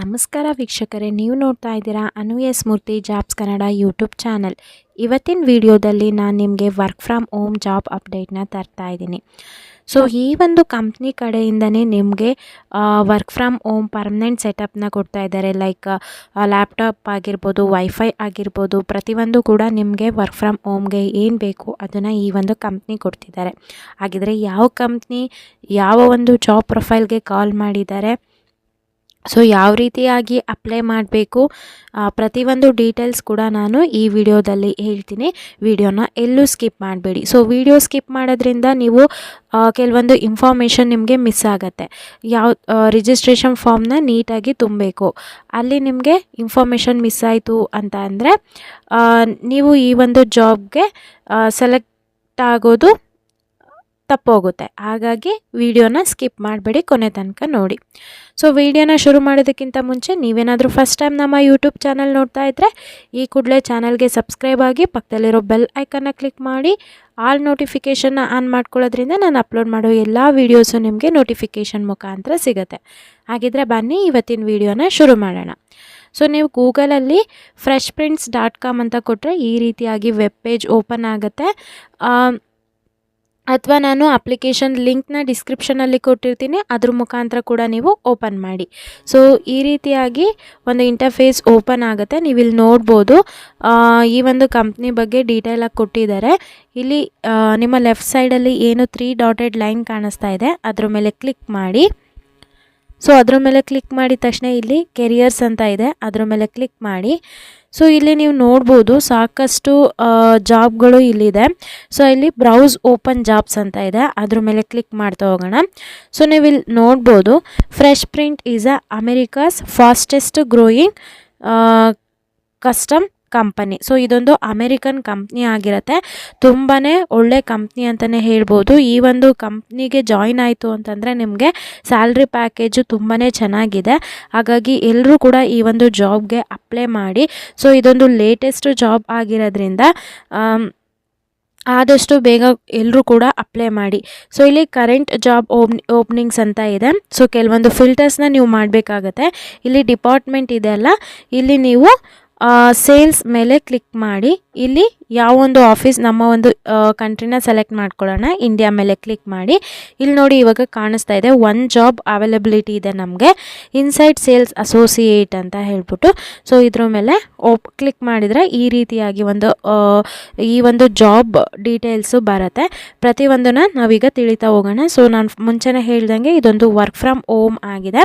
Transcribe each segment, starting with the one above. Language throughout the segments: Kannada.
ನಮಸ್ಕಾರ ವೀಕ್ಷಕರೇ, ನೀವು ನೋಡ್ತಾ ಇದ್ದೀರಾ ಅನು ಎಸ್ ಮೂರ್ತಿ ಜಾಬ್ಸ್ ಕನ್ನಡ ಯೂಟ್ಯೂಬ್ ಚಾನಲ್. ಇವತ್ತಿನ ವಿಡಿಯೋದಲ್ಲಿ ನಾನು ನಿಮಗೆ ವರ್ಕ್ ಫ್ರಮ್ ಹೋಮ್ ಜಾಬ್ ಅಪ್ಡೇಟ್ನ ತರ್ತಾ ಇದ್ದೀನಿ. ಸೊ ಈ ಒಂದು ಕಂಪ್ನಿ ಕಡೆಯಿಂದನೇ ನಿಮಗೆ ವರ್ಕ್ ಫ್ರಮ್ ಹೋಮ್ ಪರ್ಮನೆಂಟ್ ಸೆಟಪ್ನ ಕೊಡ್ತಾ ಇದ್ದಾರೆ. ಲೈಕ್ ಲ್ಯಾಪ್ಟಾಪ್ ಆಗಿರ್ಬೋದು, ವೈಫೈ ಆಗಿರ್ಬೋದು, ಪ್ರತಿಯೊಂದು ಕೂಡ ನಿಮಗೆ ವರ್ಕ್ ಫ್ರಮ್ ಹೋಮ್ಗೆ ಏನು ಬೇಕು ಅದನ್ನು ಈ ಒಂದು ಕಂಪ್ನಿ ಕೊಡ್ತಿದ್ದಾರೆ. ಹಾಗಿದ್ರೆ ಯಾವ ಕಂಪ್ನಿ ಯಾವ ಒಂದು ಜಾಬ್ ಪ್ರೊಫೈಲ್ಗೆ ಕಾಲ್ ಮಾಡಿದ್ದಾರೆ, ಸೊ ಯಾವ ರೀತಿಯಾಗಿ ಅಪ್ಲೈ ಮಾಡಬೇಕು, ಪ್ರತಿಯೊಂದು ಡೀಟೇಲ್ಸ್ ಕೂಡ ನಾನು ಈ ವಿಡಿಯೋದಲ್ಲಿ ಹೇಳ್ತೀನಿ. ವಿಡಿಯೋನ ಎಲ್ಲೂ ಸ್ಕಿಪ್ ಮಾಡಬೇಡಿ. ಸೊ ವಿಡಿಯೋ ಸ್ಕಿಪ್ ಮಾಡೋದ್ರಿಂದ ನೀವು ಕೆಲವೊಂದು ಇನ್ಫಾರ್ಮೇಷನ್ ನಿಮಗೆ ಮಿಸ್ ಆಗುತ್ತೆ. ರಿಜಿಸ್ಟ್ರೇಷನ್ ಫಾರ್ಮ್ನ ನೀಟಾಗಿ ತುಂಬಬೇಕು. ಅಲ್ಲಿ ನಿಮಗೆ ಇನ್ಫಾರ್ಮೇಷನ್ ಮಿಸ್ ಆಯಿತು ಅಂತ ಅಂದರೆ ನೀವು ಈ ಒಂದು ಜಾಬ್ಗೆ ಸೆಲೆಕ್ಟ್ ಆಗೋದು ತಪ್ಪೋಗುತ್ತೆ. ಹಾಗಾಗಿ ವಿಡಿಯೋನ ಸ್ಕಿಪ್ ಮಾಡಬೇಡಿ, ಕೊನೆ ತನಕ ನೋಡಿ. ಸೊ ವಿಡಿಯೋನ ಶುರು ಮಾಡೋದಕ್ಕಿಂತ ಮುಂಚೆ ನೀವೇನಾದರೂ ಫಸ್ಟ್ ಟೈಮ್ ನಮ್ಮ ಯೂಟ್ಯೂಬ್ ಚಾನಲ್ ನೋಡ್ತಾ ಇದ್ದರೆ ಈ ಕೂಡಲೇ ಚಾನಲ್ಗೆ ಸಬ್ಸ್ಕ್ರೈಬ್ ಆಗಿ ಪಕ್ಕದಲ್ಲಿರೋ ಬೆಲ್ ಐಕನ್ನ ಕ್ಲಿಕ್ ಮಾಡಿ ಆಲ್ ನೋಟಿಫಿಕೇಷನ್ನ ಆನ್ ಮಾಡ್ಕೊಳ್ಳೋದ್ರಿಂದ ನಾನು ಅಪ್ಲೋಡ್ ಮಾಡೋ ಎಲ್ಲ ವೀಡಿಯೋಸು ನಿಮಗೆ ನೋಟಿಫಿಕೇಷನ್ ಮುಖಾಂತರ ಸಿಗುತ್ತೆ. ಹಾಗಿದ್ರೆ ಬನ್ನಿ ಇವತ್ತಿನ ವಿಡಿಯೋನ ಶುರು ಮಾಡೋಣ. ಸೊ ನೀವು ಗೂಗಲಲ್ಲಿ freshprints.com ಅಂತ ಕೊಟ್ಟರೆ ಈ ರೀತಿಯಾಗಿ ವೆಬ್ ಪೇಜ್ ಓಪನ್ ಆಗುತ್ತೆ. ಅಥವಾ ನಾನು ಅಪ್ಲಿಕೇಶನ್ ಲಿಂಕ್ನ ಡಿಸ್ಕ್ರಿಪ್ಷನಲ್ಲಿ ಕೊಟ್ಟಿರ್ತೀನಿ, ಅದ್ರ ಮುಖಾಂತರ ಕೂಡ ನೀವು ಓಪನ್ ಮಾಡಿ. ಸೊ ಈ ರೀತಿಯಾಗಿ ಒಂದು ಇಂಟರ್ಫೇಸ್ ಓಪನ್ ಆಗುತ್ತೆ. ನೀವು ಇಲ್ಲಿ ನೋಡ್ಬೋದು ಈ ಒಂದು ಕಂಪ್ನಿ ಬಗ್ಗೆ ಡೀಟೇಲಾಗಿ ಕೊಟ್ಟಿದ್ದಾರೆ. ಇಲ್ಲಿ ನಿಮ್ಮ ಲೆಫ್ಟ್ ಸೈಡಲ್ಲಿ ಏನು 3 ಡಾಟೆಡ್ ಲೈನ್ ಕಾಣಿಸ್ತಾ ಇದೆ ಅದ್ರ ಮೇಲೆ ಕ್ಲಿಕ್ ಮಾಡಿ. ಸೊ ಅದ್ರ ಮೇಲೆ ಕ್ಲಿಕ್ ಮಾಡಿದ ತಕ್ಷಣ ಇಲ್ಲಿ ಕೆರಿಯರ್ಸ್ ಅಂತ ಇದೆ, ಅದ್ರ ಮೇಲೆ ಕ್ಲಿಕ್ ಮಾಡಿ. ಸೊ ಇಲ್ಲಿ ನೀವು ನೋಡ್ಬೋದು ಸಾಕಷ್ಟು ಜಾಬ್ಗಳು ಇಲ್ಲಿದೆ. ಸೊ ಇಲ್ಲಿ ಬ್ರೌಸ್ ಓಪನ್ ಜಾಬ್ಸ್ ಅಂತ ಇದೆ, ಅದ್ರ ಮೇಲೆ ಕ್ಲಿಕ್ ಮಾಡ್ತಾ ಹೋಗೋಣ. ಸೊ ನೀವು ಇಲ್ಲಿ ನೋಡ್ಬೋದು fresh print is America's fastest growing custom company. So ಇದೊಂದು ಅಮೇರಿಕನ್ ಕಂಪ್ನಿ ಆಗಿರುತ್ತೆ. ತುಂಬಾ ಒಳ್ಳೆ ಕಂಪ್ನಿ ಅಂತಲೇ ಹೇಳ್ಬೋದು. ಈ ಒಂದು ಕಂಪ್ನಿಗೆ ಜಾಯಿನ್ ಆಯಿತು ಅಂತಂದರೆ ನಿಮಗೆ ಸ್ಯಾಲ್ರಿ ಪ್ಯಾಕೇಜು ತುಂಬಾ ಚೆನ್ನಾಗಿದೆ. ಹಾಗಾಗಿ ಎಲ್ಲರೂ ಕೂಡ ಈ ಒಂದು ಜಾಬ್ಗೆ ಅಪ್ಲೈ ಮಾಡಿ. ಸೊ ಇದೊಂದು ಲೇಟೆಸ್ಟ್ ಜಾಬ್ ಆಗಿರೋದ್ರಿಂದ ಆದಷ್ಟು ಬೇಗ ಎಲ್ಲರೂ ಕೂಡ ಅಪ್ಲೈ ಮಾಡಿ. ಸೊ ಇಲ್ಲಿ ಕರೆಂಟ್ ಜಾಬ್ ಓಪನಿಂಗ್ಸ್ ಅಂತ ಇದೆ. ಸೊ ಕೆಲವೊಂದು ಫಿಲ್ಟರ್ಸ್ನ ನೀವು ಮಾಡಬೇಕಾಗತ್ತೆ. ಇಲ್ಲಿ ಡಿಪಾರ್ಟ್ಮೆಂಟ್ ಇದೆ ಅಲ್ಲ, ಇಲ್ಲಿ ನೀವು ಸೇಲ್ಸ್ ಮೇಲೆ ಕ್ಲಿಕ್ ಮಾಡಿ. ಇಲ್ಲಿ ಯಾವೊಂದು ಆಫೀಸ್ ನಮ್ಮ ಒಂದು ಕಂಟ್ರಿನ ಸೆಲೆಕ್ಟ್ ಮಾಡ್ಕೊಳ್ಳೋಣ. ಇಂಡಿಯಾ ಮೇಲೆ ಕ್ಲಿಕ್ ಮಾಡಿ. ಇಲ್ಲಿ ನೋಡಿ ಇವಾಗ ಕಾಣಿಸ್ತಾ ಇದೆ ಒನ್ ಜಾಬ್ ಅವೈಲಬಿಲಿಟಿ ಇದೆ ನಮಗೆ, ಇನ್ಸೈಡ್ ಸೇಲ್ಸ್ ಅಸೋಸಿಯೇಟ್ ಅಂತ ಹೇಳ್ಬಿಟ್ಟು. ಸೊ ಇದ್ರ ಮೇಲೆ ಕ್ಲಿಕ್ ಮಾಡಿದರೆ ಈ ರೀತಿಯಾಗಿ ಈ ಒಂದು ಜಾಬ್ ಡೀಟೇಲ್ಸು ಬರುತ್ತೆ. ಪ್ರತಿಯೊಂದನ್ನು ನಾವೀಗ ತಿಳಿತಾ ಹೋಗೋಣ. ಸೊ ನಾನು ಮುಂಚೆನೇ ಹೇಳ್ದಂಗೆ ಇದೊಂದು ವರ್ಕ್ ಫ್ರಮ್ ಹೋಮ್ ಆಗಿದೆ.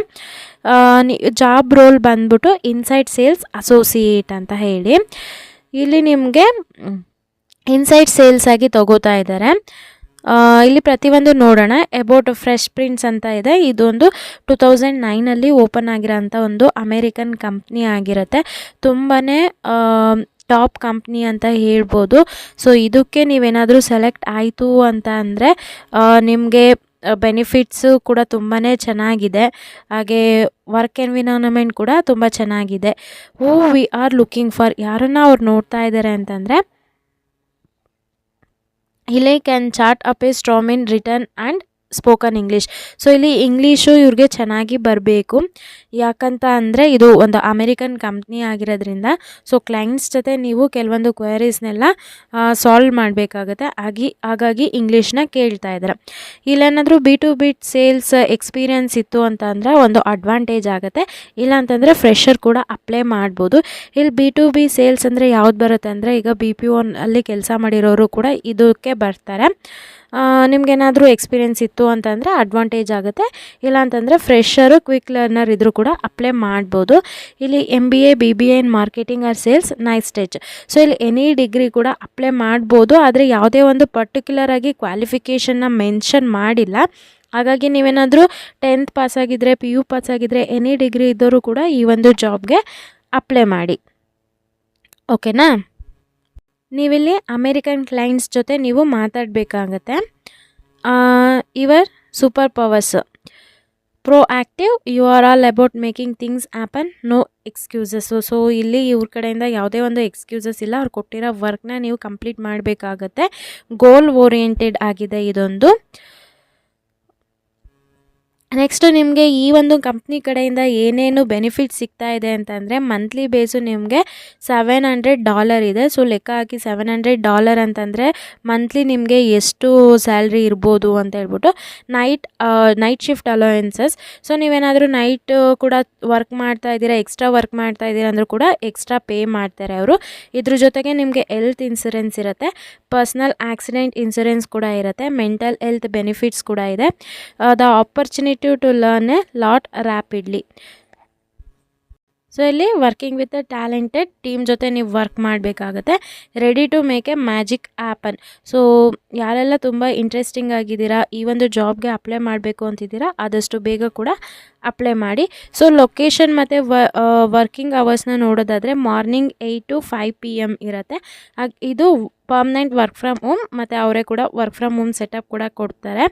ಜಾಬ್ ರೋಲ್ ಬಂದ್ಬಿಟ್ಟು ಇನ್ಸೈಡ್ ಸೇಲ್ಸ್ ಅಸೋಸಿಯೇಟ್ ಅಂತ ಹೇಳಿ ಇಲ್ಲಿ ನಿಮಗೆ ಇನ್ಸೈಡ್ ಸೇಲ್ಸ್ ಆಗಿ ತಗೋತಾ ಇದ್ದಾರೆ. ಇಲ್ಲಿ ಪ್ರತಿಯೊಂದು ನೋಡೋಣ. ಅಬೌಟ್ ಫ್ರೆಶ್ ಪ್ರಿಂಟ್ಸ್ ಅಂತ ಇದೆ. ಇದೊಂದು 2009 ಓಪನ್ ಆಗಿರೋಂಥ ಒಂದು ಅಮೇರಿಕನ್ ಕಂಪ್ನಿ ಆಗಿರುತ್ತೆ. ತುಂಬಾ ಟಾಪ್ ಕಂಪ್ನಿ ಅಂತ ಹೇಳ್ಬೋದು. ಸೊ ಇದಕ್ಕೆ ನೀವೇನಾದರೂ ಸೆಲೆಕ್ಟ್ ಆಯಿತು ಅಂತ ಅಂದರೆ ನಿಮಗೆ ಬೆನಿಫಿಟ್ಸು ಕೂಡ ತುಂಬಾ ಚೆನ್ನಾಗಿದೆ. ಹಾಗೆ ವರ್ಕ್ ಎನ್ವಿರಾನ್ಮೆಂಟ್ ಕೂಡ ತುಂಬ ಚೆನ್ನಾಗಿದೆ. ವಿ ಆರ್ ಲುಕಿಂಗ್ ಫಾರ್ ಯಾರನ್ನು ಅವ್ರು ನೋಡ್ತಾ ಇದ್ದಾರೆ ಅಂತಂದರೆ ಇಲ್ಲಿ can chart up A strong in written and spoken English. So ಇಲ್ಲಿ ಇಂಗ್ಲೀಷು ಇವ್ರಿಗೆ ಚೆನ್ನಾಗಿ ಬರಬೇಕು. ಯಾಕಂತ ಅಂದರೆ ಇದು ಒಂದು ಅಮೇರಿಕನ್ ಕಂಪ್ನಿ ಆಗಿರೋದ್ರಿಂದ ಸೊ ಕ್ಲೈಂಟ್ಸ್ ಜೊತೆ ನೀವು ಕೆಲವೊಂದು ಕ್ವೈರೀಸ್ನೆಲ್ಲ ಸಾಲ್ವ್ ಮಾಡಬೇಕಾಗುತ್ತೆ. ಹಾಗಾಗಿ ಇಂಗ್ಲೀಷ್ನ ಕೇಳ್ತಾ ಇದ್ದಾರೆ. ಇಲ್ಲೇನಾದರೂ B2B ಸೇಲ್ಸ್ ಎಕ್ಸ್ಪೀರಿಯನ್ಸ್ ಇತ್ತು ಅಂತ ಅಂದರೆ ಒಂದು ಅಡ್ವಾಂಟೇಜ್ ಆಗುತ್ತೆ. ಇಲ್ಲಾಂತಂದರೆ ಫ್ರೆಷರ್ ಕೂಡ ಅಪ್ಲೈ ಮಾಡ್ಬೋದು. ಇಲ್ಲಿ B2B ಸೇಲ್ಸ್ ಅಂದರೆ ಯಾವ್ದು ಬರುತ್ತೆ ಅಂದರೆ ಈಗ BPO ಅಲ್ಲಿ ಕೆಲಸ ಮಾಡಿರೋರು ಕೂಡ ಇದಕ್ಕೆ ಬರ್ತಾರೆ. ನಿಮಗೇನಾದರೂ ಎಕ್ಸ್ಪೀರಿಯೆನ್ಸ್ ಇತ್ತು ಅಂತಂದರೆ ಅಡ್ವಾಂಟೇಜ್ ಆಗುತ್ತೆ. ಇಲ್ಲಾಂತಂದರೆ ಫ್ರೆಷರು ಕ್ವಿಕ್ ಲರ್ನರ್ ಇದ್ದರೂ ಕೂಡ ಅಪ್ಲೈ ಮಾಡ್ಬೋದು. ಇಲ್ಲಿ MBA BBA in marketing or sales nice stage. So ಇಲ್ಲಿ ಎನಿ ಡಿಗ್ರಿ ಕೂಡ ಅಪ್ಲೈ ಮಾಡ್ಬೋದು. ಆದರೆ ಯಾವುದೇ ಒಂದು ಪರ್ಟಿಕ್ಯುಲರ್ ಆಗಿ ಕ್ವಾಲಿಫಿಕೇಷನ್ನ ಮೆನ್ಷನ್ ಮಾಡಿಲ್ಲ. ಹಾಗಾಗಿ ನೀವೇನಾದರೂ 10th ಪಾಸ್ ಆಗಿದ್ದರೆ, PU ಪಾಸ್ ಆಗಿದ್ದರೆ, ಎನಿ ಡಿಗ್ರಿ ಇದ್ದವರು ಕೂಡ ಈ ಒಂದು ಜಾಬ್ಗೆ ಅಪ್ಲೈ ಮಾಡಿ. ಓಕೆನಾ? ನೀವಿಲ್ಲಿ ಅಮೇರಿಕನ್ ಕ್ಲೈಂಟ್ಸ್ ಜೊತೆ ನೀವು ಮಾತಾಡಬೇಕಾಗತ್ತೆ. Your superpowers proactive, you are all about making things happen, no excuses. So ಇಲ್ಲಿ ಇವ್ರ ಕಡೆಯಿಂದ ಯಾವುದೇ ಒಂದು ಎಕ್ಸ್ಕ್ಯೂಸಸ್ ಇಲ್ಲ. ಅವ್ರು ಕೊಟ್ಟಿರೋ ವರ್ಕ್ನ ನೀವು ಕಂಪ್ಲೀಟ್ ಮಾಡಬೇಕಾಗತ್ತೆ. ಗೋಲ್ ಓರಿಯೆಂಟೆಡ್ ಆಗಿದೆ ಇದೊಂದು. ನೆಕ್ಸ್ಟು ನಿಮಗೆ ಈ ಒಂದು ಕಂಪ್ನಿ ಕಡೆಯಿಂದ ಏನೇನು ಬೆನಿಫಿಟ್ ಸಿಗ್ತಾ ಇದೆ ಅಂತಂದರೆ ಮಂತ್ಲಿ ಬೇಸು ನಿಮಗೆ $700 ಇದೆ. ಸೊ ಲೆಕ್ಕ ಹಾಕಿ $700 ಅಂತಂದರೆ ಮಂತ್ಲಿ ನಿಮಗೆ ಎಷ್ಟು ಸ್ಯಾಲ್ರಿ ಇರ್ಬೋದು ಅಂತ ಹೇಳ್ಬಿಟ್ಟು. Night shift allowances. ಸೊ ನೀವೇನಾದರೂ ನೈಟ್ ಕೂಡ ವರ್ಕ್ ಮಾಡ್ತಾ ಇದ್ದೀರಾ, ಎಕ್ಸ್ಟ್ರಾ ವರ್ಕ್ ಮಾಡ್ತಾ ಇದ್ದೀರಾ ಅಂದರೂ ಕೂಡ ಎಕ್ಸ್ಟ್ರಾ ಪೇ ಮಾಡ್ತಾರೆ ಅವರು. ಇದ್ರ ಜೊತೆಗೆ ನಿಮಗೆ ಹೆಲ್ತ್ ಇನ್ಸೂರೆನ್ಸ್ ಇರುತ್ತೆ, ಪರ್ಸ್ನಲ್ ಆಕ್ಸಿಡೆಂಟ್ ಇನ್ಸೂರೆನ್ಸ್ ಕೂಡ ಇರುತ್ತೆ, ಮೆಂಟಲ್ ಹೆಲ್ತ್ ಬೆನಿಫಿಟ್ಸ್ ಕೂಡ ಇದೆ. The opportunity to learn a lot rapidly. So ಇಲ್ಲಿ working with a talented team ಜೊತೆ ನೀವು ವರ್ಕ್ ಮಾಡಬೇಕಾಗತ್ತೆ. Ready to make a magic happen. So ಯಾರೆಲ್ಲ ತುಂಬ ಇಂಟ್ರೆಸ್ಟಿಂಗ್ ಆಗಿದ್ದೀರಾ, ಈ ಒಂದು ಜಾಬ್ಗೆ ಅಪ್ಲೈ ಮಾಡಬೇಕು ಅಂತಿದ್ದೀರಾ, ಆದಷ್ಟು ಬೇಗ ಕೂಡ ಅಪ್ಲೈ ಮಾಡಿ. ಸೊ ಲೊಕೇಶನ್ ಮತ್ತು ವರ್ಕಿಂಗ್ ಅವರ್ಸ್ನ ನೋಡೋದಾದರೆ ಮಾರ್ನಿಂಗ್ 8 to 5 PM ಇರುತ್ತೆ. ಇದು ಪರ್ಮನೆಂಟ್ ವರ್ಕ್ ಫ್ರಮ್ ಹೋಮ್, ಮತ್ತು ಅವರೇ ಕೂಡ ವರ್ಕ್ ಫ್ರಮ್ ಹೋಮ್ ಸೆಟಪ್ ಕೂಡ ಕೊಡ್ತಾರೆ.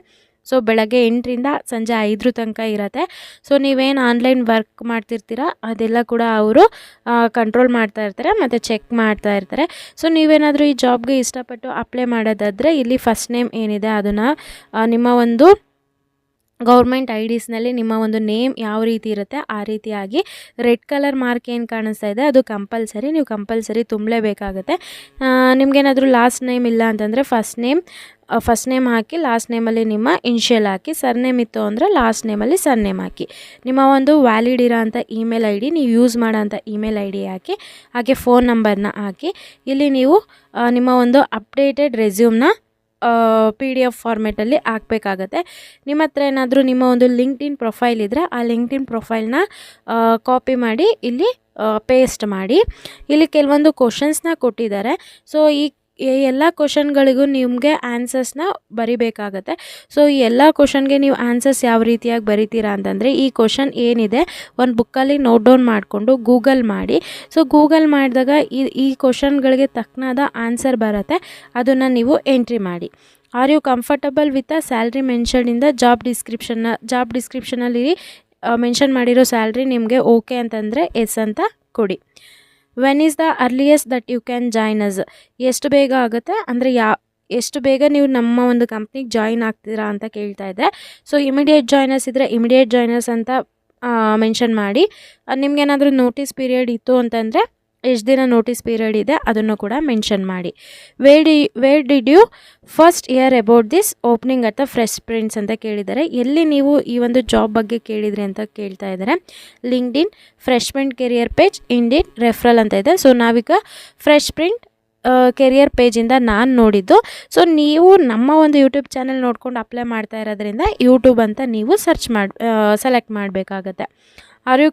ಸೊ ಬೆಳಗ್ಗೆ 8ರಿಂದ ಸಂಜೆ 5 ತನಕ ಇರುತ್ತೆ. ಸೊ ನೀವೇನು ಆನ್ಲೈನ್ ವರ್ಕ್ ಮಾಡ್ತಿರ್ತೀರ ಅದೆಲ್ಲ ಕೂಡ ಅವರು ಕಂಟ್ರೋಲ್ ಮಾಡ್ತಾ ಇರ್ತಾರೆ ಮತ್ತು ಚೆಕ್ ಮಾಡ್ತಾ ಇರ್ತಾರೆ. ಸೊ ನೀವೇನಾದರೂ ಈ ಜಾಬ್ಗೆ ಇಷ್ಟಪಟ್ಟು ಅಪ್ಲೈ ಮಾಡೋದಾದರೆ ಇಲ್ಲಿ ಫಸ್ಟ್ ನೇಮ್ ಏನಿದೆ ಅದನ್ನು ನಿಮ್ಮ ಒಂದು ಗೌರ್ಮೆಂಟ್ IDsನಲ್ಲಿ ನಿಮ್ಮ ಒಂದು ನೇಮ್ ಯಾವ ರೀತಿ ಇರುತ್ತೆ ಆ ರೀತಿಯಾಗಿ ರೆಡ್ ಕಲರ್ ಮಾರ್ಕ್ ಏನು ಕಾಣಿಸ್ತಾ ಇದೆ ಅದು ಕಂಪಲ್ಸರಿ, ನೀವು ಕಂಪಲ್ಸರಿ ತುಂಬಲೇಬೇಕಾಗುತ್ತೆ. ನಿಮಗೇನಾದರೂ ಲಾಸ್ಟ್ ನೇಮ್ ಇಲ್ಲ ಅಂತಂದರೆ ಫಸ್ಟ್ ನೇಮ್ ಹಾಕಿ, ಲಾಸ್ಟ್ ನೇಮಲ್ಲಿ ನಿಮ್ಮ ಇನ್ಷಿಯಲ್ ಹಾಕಿ, ಸರ್ನೇಮ್ ಇತ್ತು ಅಂದರೆ ಲಾಸ್ಟ್ ನೇಮಲ್ಲಿ ಸರ್ನೇಮ್ ಹಾಕಿ. ನಿಮ್ಮ ಒಂದು ವ್ಯಾಲಿಡ್ ಇರೋ ಅಂಥ ಇಮೇಲ್ ID, ನೀವು ಯೂಸ್ ಮಾಡೋ ಅಂಥ ಇಮೇಲ್ ID ಹಾಕಿ, ಹಾಗೆ ಫೋನ್ ನಂಬರ್ನ ಹಾಕಿ. ಇಲ್ಲಿ ನೀವು ನಿಮ್ಮ ಒಂದು ಅಪ್ಡೇಟೆಡ್ ರೆಸ್ಯೂಮ್ನ PDF ಫಾರ್ಮೆಟಲ್ಲಿ ಹಾಕಬೇಕಾಗತ್ತೆ. ನಿಮ್ಮ ಹತ್ರ ಏನಾದರೂ ನಿಮ್ಮ ಒಂದು ಲಿಂಕ್ಡ್ಇನ್ ಪ್ರೊಫೈಲ್ ಇದ್ದರೆ ಆ ಲಿಂಕ್ಡ್ಇನ್ ಪ್ರೊಫೈಲ್ನ ಕಾಪಿ ಮಾಡಿ ಇಲ್ಲಿ ಪೇಸ್ಟ್ ಮಾಡಿ. ಇಲ್ಲಿ ಕೆಲವೊಂದು ಕ್ವಶನ್ಸ್ನ ಕೊಟ್ಟಿದ್ದಾರೆ. ಸೊ ಈ ಎಲ್ಲ ಕ್ವಶನ್ಗಳಿಗೂ ನಿಮಗೆ ಆನ್ಸರ್ಸ್ನ ಬರಿಬೇಕಾಗತ್ತೆ. ಸೊ ಈ ಎಲ್ಲ ಕ್ವಶನ್ಗೆ ನೀವು ಆನ್ಸರ್ಸ್ ಯಾವ ರೀತಿಯಾಗಿ ಬರಿತೀರಾ ಅಂತಂದರೆ, ಈ ಕ್ವಶನ್ ಏನಿದೆ ಒಂದು ಬುಕ್ಕಲ್ಲಿ ನೋಟ್ ಡೌನ್ ಮಾಡಿಕೊಂಡು ಗೂಗಲ್ ಮಾಡಿ. ಸೊ ಗೂಗಲ್ ಮಾಡಿದಾಗ ಈ ಕ್ವಶನ್ಗಳಿಗೆ ತಕ್ಕನಾದ ಆನ್ಸರ್ ಬರುತ್ತೆ, ಅದನ್ನು ನೀವು ಎಂಟ್ರಿ ಮಾಡಿ. Are you comfortable with a salary mention in the job ಡಿಸ್ಕ್ರಿಪ್ಷನಲ್ಲಿ ಮೆನ್ಷನ್ ಮಾಡಿರೋ ಸ್ಯಾಲ್ರಿ ನಿಮಗೆ ಓಕೆ ಅಂತಂದರೆ ಎಸ್ ಅಂತ ಕೊಡಿ. When is the earliest that you can join us. ಎಷ್ಟು ಬೇಗ ಆಗುತ್ತೆ ಅಂದರೆ ಎಷ್ಟು ಬೇಗ ನೀವು ನಮ್ಮ ಒಂದು ಕಂಪ್ನಿಗೆ ಜಾಯಿನ್ ಆಗ್ತೀರಾ ಅಂತ ಕೇಳ್ತಾ ಇದ್ದರೆ, ಸೊ ಇಮಿಡಿಯೇಟ್ ಜಾಯ್ನರ್ಸ್ ಇದ್ದರೆ ಇಮಿಡಿಯೇಟ್ ಜಾಯ್ನರ್ಸ್ ಅಂತ ಮೆನ್ಷನ್ ಮಾಡಿ. ನಿಮಗೇನಾದರೂ ನೋಟಿಸ್ ಪೀರಿಯಡ್ ಇತ್ತು ಅಂತಂದರೆ ಎಷ್ಟು ದಿನ ನೋಟಿಸ್ ಪೀರಿಯಡ್ ಇದೆ ಅದನ್ನು ಕೂಡ ಮೆನ್ಷನ್ ಮಾಡಿ. Where did you first hear about this opening at the fresh prints ಅಂತ ಕೇಳಿದ್ದಾರೆ. ಎಲ್ಲಿ ನೀವು ಈ ಒಂದು ಜಾಬ್ ಬಗ್ಗೆ ಕೇಳಿದ್ರಿ ಅಂತ ಕೇಳ್ತಾ ಇದ್ದಾರೆ. LinkedIn, fresh print career page, Indeed, referral ಅಂತ ಇದೆ. ಸೊ ನಾವೀಗ ಫ್ರೆಶ್ ಪ್ರಿಂಟ್ ಕೆರಿಯರ್ ಪೇಜಿಂದ ನಾನು ನೋಡಿದ್ದು. ಸೊ ನೀವು ನಮ್ಮ ಒಂದು ಯೂಟ್ಯೂಬ್ ಚಾನಲ್ ನೋಡ್ಕೊಂಡು ಅಪ್ಲೈ ಮಾಡ್ತಾ ಇರೋದ್ರಿಂದ ಯೂಟ್ಯೂಬ್ ಅಂತ ನೀವು ಸೆಲೆಕ್ಟ್ ಮಾಡಬೇಕಾಗತ್ತೆ. Are you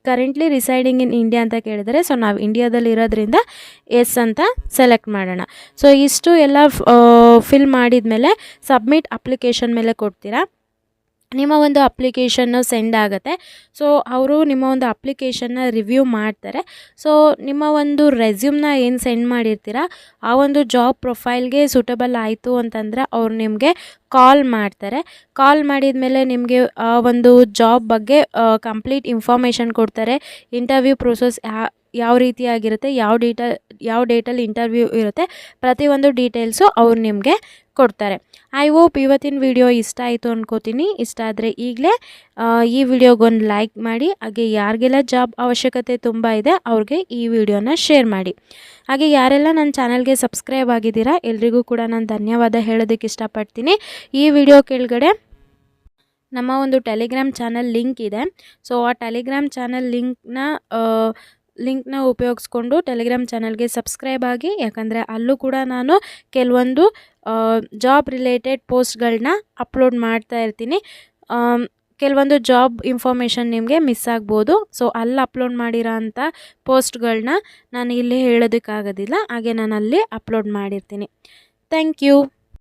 currently residing in India ಅಂತ ಕೇಳಿದರೆ, ಸೊ ನಾವು ಇಂಡಿಯಾದಲ್ಲಿ ಇರೋದ್ರಿಂದ ಎಸ್ ಅಂತ ಸೆಲೆಕ್ಟ್ ಮಾಡೋಣ. ಸೊ ಇಷ್ಟು ಎಲ್ಲ ಫಿಲ್ ಮಾಡಿದ ಮೇಲೆ ಸಬ್ಮಿಟ್ ಅಪ್ಲಿಕೇಶನ್ ಮೇಲೆ ಕೊಡ್ತೀರಾ. ನಿಮ್ಮ ಒಂದು ಅಪ್ಲಿಕೇಶನ್ನು ಸೆಂಡ್ ಆಗುತ್ತೆ. ಸೊ ಅವರು ನಿಮ್ಮ ಒಂದು ಅಪ್ಲಿಕೇಶನ್ನ ರಿವ್ಯೂ ಮಾಡ್ತಾರೆ. ಸೊ ನಿಮ್ಮ ಒಂದು ರೆಸ್ಯೂಮ್ನ ಏನು ಸೆಂಡ್ ಮಾಡಿರ್ತೀರ ಆ ಒಂದು ಜಾಬ್ ಪ್ರೊಫೈಲ್ಗೆ ಸೂಟಬಲ್ ಆಯಿತು ಅಂತಂದರೆ ಅವ್ರು ನಿಮಗೆ ಕಾಲ್ ಮಾಡ್ತಾರೆ. ಕಾಲ್ ಮಾಡಿದ ಮೇಲೆ ನಿಮಗೆ ಒಂದು ಜಾಬ್ ಬಗ್ಗೆ ಕಂಪ್ಲೀಟ್ ಇನ್ಫಾರ್ಮೇಷನ್ ಕೊಡ್ತಾರೆ. ಇಂಟರ್ವ್ಯೂ ಪ್ರೋಸೆಸ್ ಯಾವ ರೀತಿಯಾಗಿರುತ್ತೆ, ಯಾವ ಡೇಟಲ್ಲಿ ಇಂಟರ್ವ್ಯೂ ಇರುತ್ತೆ, ಪ್ರತಿಯೊಂದು ಡೀಟೇಲ್ಸು ಅವ್ರು ನಿಮಗೆ ಕೊಡ್ತಾರೆ. ಐ ಹೋಪ್ ಇವತ್ತಿನ ವಿಡಿಯೋ ಇಷ್ಟ ಆಯಿತು ಅಂದ್ಕೋತೀನಿ. ಇಷ್ಟ ಆದರೆ ಈಗಲೇ ಈ ವಿಡಿಯೋಗೊಂದು ಲೈಕ್ ಮಾಡಿ. ಹಾಗೆ ಯಾರಿಗೆಲ್ಲ ಜಾಬ್ ಅವಶ್ಯಕತೆ ತುಂಬ ಇದೆ ಅವ್ರಿಗೆ ಈ ವಿಡಿಯೋನ ಶೇರ್ ಮಾಡಿ. ಹಾಗೆ ಯಾರೆಲ್ಲ ನನ್ನ ಚಾನಲ್ಗೆ ಸಬ್ಸ್ಕ್ರೈಬ್ ಆಗಿದ್ದೀರಾ ಎಲ್ರಿಗೂ ಕೂಡ ನಾನು ಧನ್ಯವಾದ ಹೇಳೋದಕ್ಕೆ ಇಷ್ಟಪಡ್ತೀನಿ. ಈ ವಿಡಿಯೋ ಕೆಳಗಡೆ ನಮ್ಮ ಒಂದು ಟೆಲಿಗ್ರಾಮ್ ಚಾನಲ್ ಲಿಂಕ್ ಇದೆ. ಸೊ ಆ ಟೆಲಿಗ್ರಾಮ್ ಚಾನಲ್ ಲಿಂಕ್ನ ಉಪಯೋಗಿಸ್ಕೊಂಡು ಟೆಲಿಗ್ರಾಮ್ ಚಾನಲ್ಗೆ ಸಬ್ಸ್ಕ್ರೈಬ್ ಆಗಿ. ಯಾಕಂದರೆ ಅಲ್ಲೂ ಕೂಡ ನಾನು ಕೆಲವೊಂದು ಜಾಬ್ ರಿಲೇಟೆಡ್ ಪೋಸ್ಟ್ಗಳನ್ನ ಅಪ್ಲೋಡ್ ಮಾಡ್ತಾ ಇರ್ತೀನಿ. ಕೆಲವೊಂದು ಜಾಬ್ ಇನ್ಫಾರ್ಮೇಷನ್ ನಿಮಗೆ ಮಿಸ್ ಆಗ್ಬೋದು. ಸೊ ಅಲ್ಲಿ ಅಪ್ಲೋಡ್ ಮಾಡಿರೋ ಅಂಥ ಪೋಸ್ಟ್ಗಳನ್ನ ನಾನು ಇಲ್ಲಿ ಹೇಳೋದಕ್ಕಾಗೋದಿಲ್ಲ, ಹಾಗೆ ನಾನು ಅಲ್ಲಿ ಅಪ್ಲೋಡ್ ಮಾಡಿರ್ತೀನಿ. Thank you.